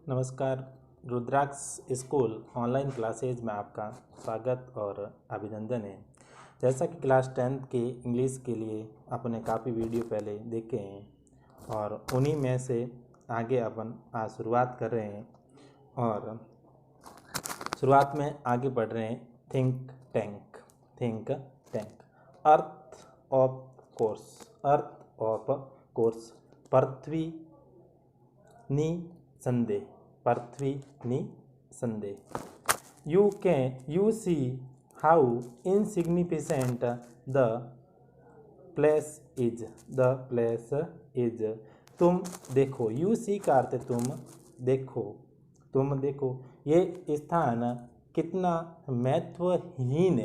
नमस्कार। रुद्राक्ष school online classes में आपका स्वागत और अभिनंदन है। जैसा कि क्लास 10th के इंग्लिश के लिए अपने काफ़ी वीडियो पहले देखे हैं और उन्हीं में से आगे अपन आज शुरुआत कर रहे हैं और शुरुआत में आगे बढ़ रहे हैं think tank earth of course पृथ्वी निसंदेह you see how insignificant the place is तुम देखो, you see का अर्थ तुम देखो ये स्थान कितना महत्वहीन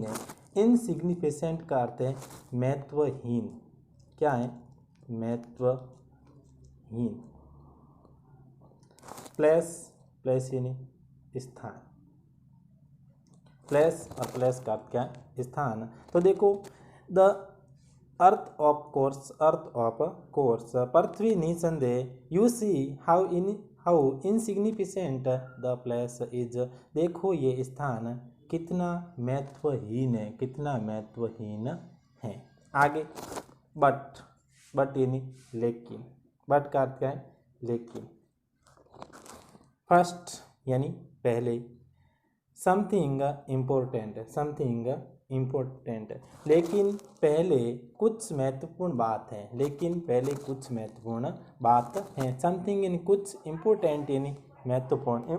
है। इनसिग्निफिकेंट का अर्थ है महत्वहीन। क्या है? महत्वहीन। प्लेस यानी स्थान। प्लेस और प्लेस का अर्थ क्या है? स्थान। तो देखो, द अर्थ ऑफ कोर्स पृथ्वी निसंदेह you see how insignificant the place is. देखो ये स्थान कितना महत्वहीन है। आगे बट यानी लेकिन। बट का अर्थ क्या है? लेकिन। फर्स्ट यानी पहले। समथिंग इम्पोर्टेंट लेकिन पहले कुछ महत्वपूर्ण बात है। समथिंग यानी कुछ, इम्पोर्टेंट यानी महत्वपूर्ण।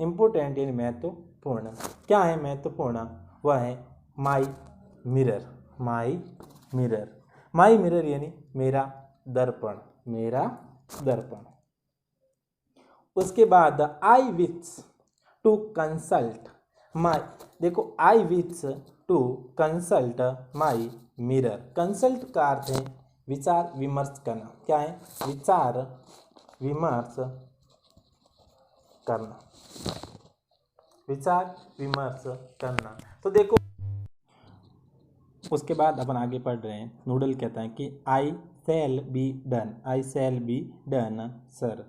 इम्पोर्टेंट यानी महत्वपूर्ण। क्या है महत्वपूर्ण? वह है माई मिरर यानी मेरा दर्पण। उसके बाद I wish to consult my. देखो, I wish to consult my mirror. Consult का अर्थ है विचार विमर्श करना। क्या है? विचार विमर्श करना। तो देखो, उसके बाद अपन आगे पढ़ रहे हैं। नूडल कहता है कि आई शैल बी डन सर।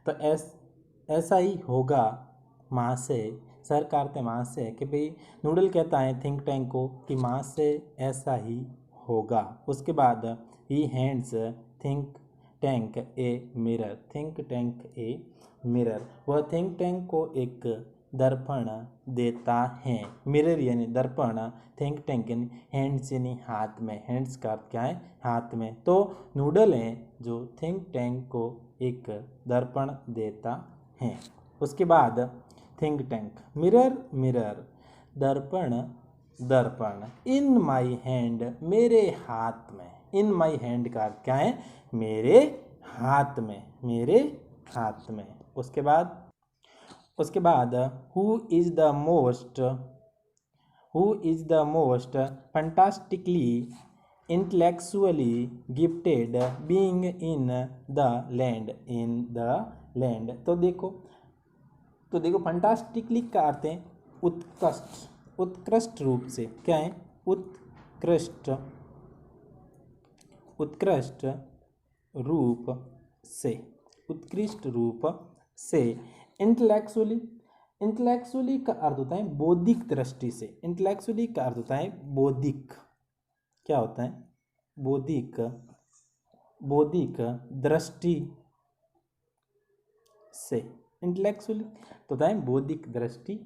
तो ऐसा ही होगा माँ से। सर का अर्थ है माँ से। कि भाई नूडल कहता है थिंक टैंक को कि माँ से ऐसा ही होगा। उसके बाद he hands think tank a mirror. वह थिंक टैंक को एक दर्पण देता है। मिरर यानी दर्पण, थिंक टैंक यानी हैंड्स यानी हाथ में। हैंड्स का अर्थ क्या है? हाथ में। तो नूडल है जो थिंक टैंक को एक दर्पण देता है। उसके बाद थिंक टैंक मिरर दर्पण इन माई हैंड मेरे हाथ में। इन माई हैंड का अर्थ क्या है? मेरे हाथ में। उसके बाद who is the most fantastically intellectually gifted being in the land. तो देखो फंटास्टिकली का अर्थ है उत्कृष्ट रूप से। क्या है? उत्कृष्ट रूप से। इंटेलेक्चुअली का अर्थ होता है बौद्धिक दृष्टि से। इंटेलेक्चुअली का अर्थ होता है बौद्धिक। क्या होता है? बौद्धिक दृष्टि से। इंटेलेक्चुअली तो होता है बौद्धिक दृष्टि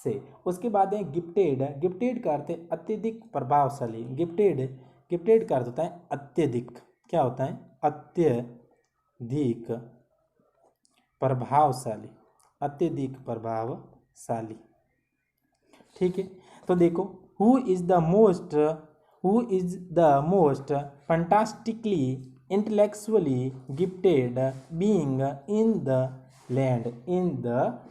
से। उसके बाद है गिफ्टेड का अर्थ है अत्यधिक प्रभावशाली। गिफ्टेड का अर्थ होता है अत्यधिक। क्या होता है? अत्यधिक प्रभावशाली। ठीक है। तो देखो, who is the most fantastically intellectually gifted being in the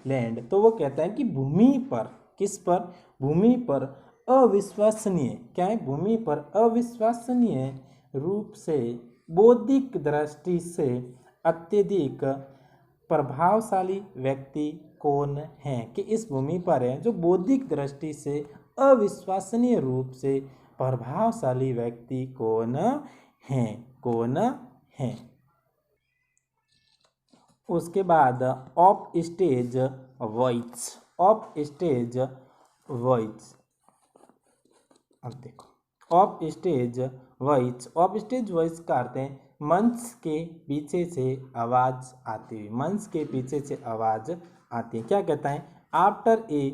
land. तो वो कहता है कि भूमि पर। किस पर? भूमि पर अविश्वसनीय। क्या है? भूमि पर अविश्वसनीय रूप से बौद्धिक दृष्टि से अत्यधिक प्रभावशाली व्यक्ति कौन है? कि इस भूमि पर है जो बौद्धिक दृष्टि से अविश्वसनीय रूप से प्रभावशाली व्यक्ति कौन हैं। उसके बाद of stage voice, of stage voice, अब देखो of stage voice, of stage voice का अर्थ है मंच के पीछे से आवाज आती हुई, मंच के पीछे से आवाज आती है। क्या कहता है? After a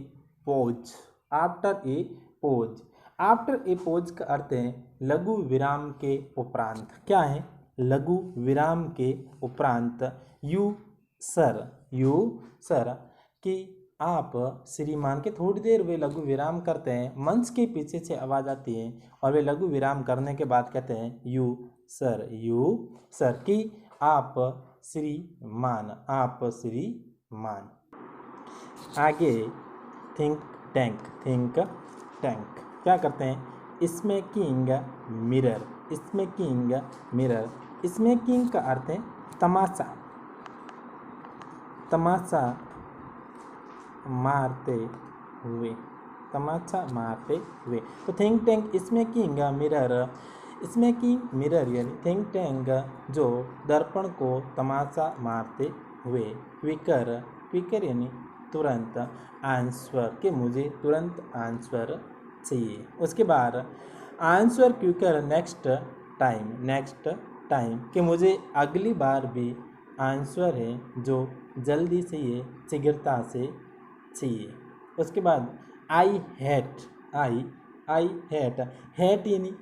pose, after a pose, after a pose का अर्थ है लघु विराम के उपरांत। क्या है? लघु विराम के उपरांत। यू सर, यू सर, कि आप श्रीमान के थोड़ी देर वे लघु विराम करते हैं, मंच के पीछे से आवाज आती है और वे लघु विराम करने के बाद कहते हैं यू सर, यू सर, कि आप श्रीमान, आप श्रीमान। आगे थिंक टैंक, थिंक टैंक क्या करते हैं? Smacking mirror, smacking mirror, smacking का अर्थ है तमाशा, तमाशा मारते हुए, तमाचा मारते हुए। तो think tank smacking mirror, smacking mirror यानी थिंक टैंक जो दर्पण को तमाचा मारते हुए। क्विकर, क्विकर यानी तुरंत, आंसर कि मुझे तुरंत आंसर चाहिए। उसके बाद answer quicker next time, next time कि मुझे अगली बार भी आंसर है जो जल्दी से ये शीघ्रता से चाहिए। उसके बाद I hate, I hate, hate यानी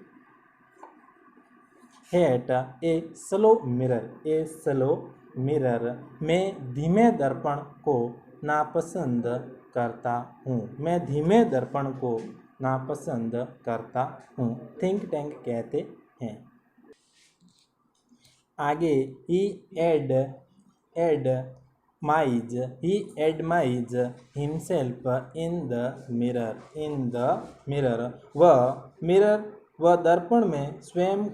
hate a slow mirror, a slow mirror, मैं धीमे दर्पण को नापसंद करता हूँ, मैं धीमे दर्पण को नापसंद करता हूँ, थिंक टैंक कहते हैं। आगे he admires, he admires himself in the mirror, in the mirror, वह दर्पण में स्वयं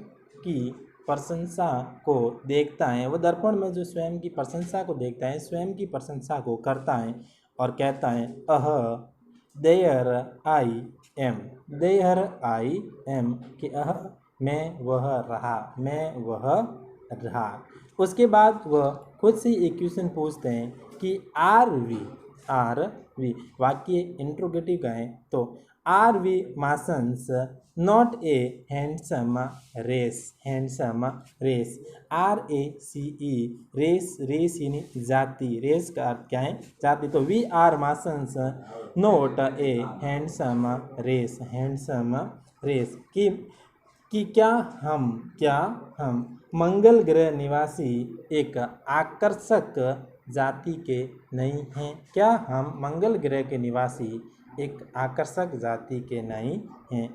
की प्रशंसा को देखता है, वह दर्पण में जो स्वयं की प्रशंसा को देखता है, स्वयं की प्रशंसा को करता है और कहता है uh there I am, there I am, कि अह मैं वह रहा, मैं वह रहा। उसके बाद वह खुद से एक क्वेश्चन पूछते हैं कि आर वी वाक्य इंट्रोगेटिव का है तो are we masons not a handsome race, handsome race, RACE race, race यानी जाति, रेस का अर्थ क्या है? जाति। तो we are masons not a handsome race, handsome race, कि क्या हम मंगल ग्रह निवासी एक आकर्षक जाति के नहीं हैं? क्या हम मंगल ग्रह के निवासी एक आकर्षक जाति के नहीं हैं?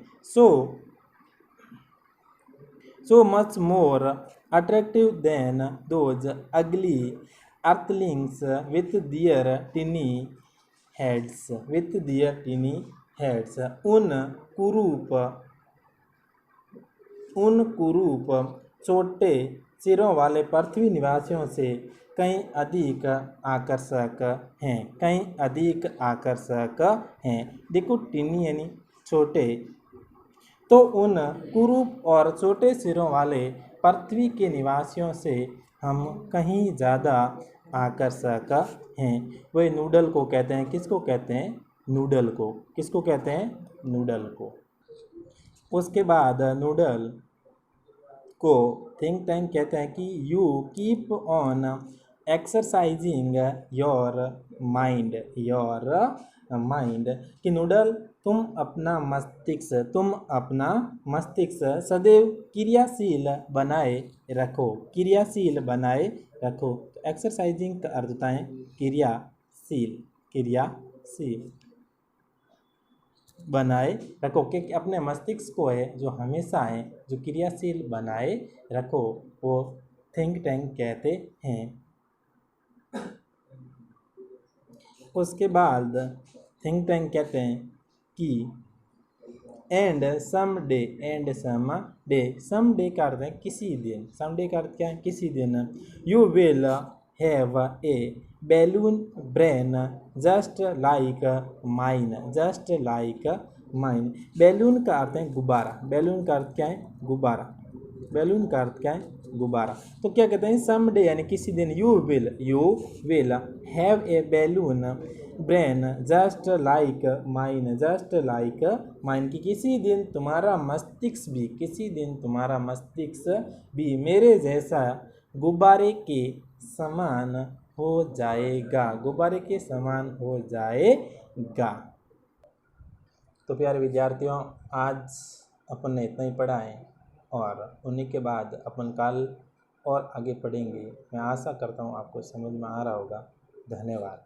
so much more attractive than those ugly earthlings with their tiny heads, with their tiny heads, उन कुरूप छोटे सिरों वाले पृथ्वी निवासियों से कहीं अधिक आकर्षक हैं, कहीं अधिक आकर्षक हैं। देखो टिनी यानी छोटे, तो उन कुरूप और छोटे सिरों वाले पृथ्वी के निवासियों से हम कहीं ज़्यादा आकर्षक हैं। वही नूडल को कहते हैं, किसको कहते हैं? नूडल को। किसको कहते हैं? नूडल को। उसके बाद नूडल को थिंक टैंक कहते हैं कि you keep on exercising your mind, your mind, कि नूडल तुम अपना मस्तिष्क सदैव क्रियाशील बनाए रखो, क्रियाशील बनाए रखो। तो एक्सरसाइजिंग का अर्थ होता है क्रियाशील, क्रियाशील बनाए रखो, क्योंकि अपने मस्तिष्क को है जो हमेशा है जो क्रियाशील बनाए रखो, वो थिंक टैंक कहते हैं। उसके बाद थिंक टैंक कहते हैं कि एंड सम डे का अर्थ है किसी दिन, सम डे का अर्थ क्या है? किसी दिन। You will have a balloon brain just like mine, just like mine. Balloon का अर्थ है गुब्बारा, बैलून का अर्थ क्या है? गुब्बारा। बैलून का अर्थ क्या है? गुब्बारा। तो क्या कहते हैं? समडे यानी किसी दिन, you will have a balloon brain just like mine, just like mine, कि किसी दिन तुम्हारा मस्तिष्क भी मेरे जैसा गुब्बारे के समान हो जाएगा, गुब्बारे के समान हो जाएगा। तो प्यारे विद्यार्थियों, आज अपन ने इतना ही पढ़ा है और उन्हीं के बाद अपन कल और आगे पढ़ेंगे। मैं आशा करता हूँ आपको समझ में आ रहा होगा। धन्यवाद।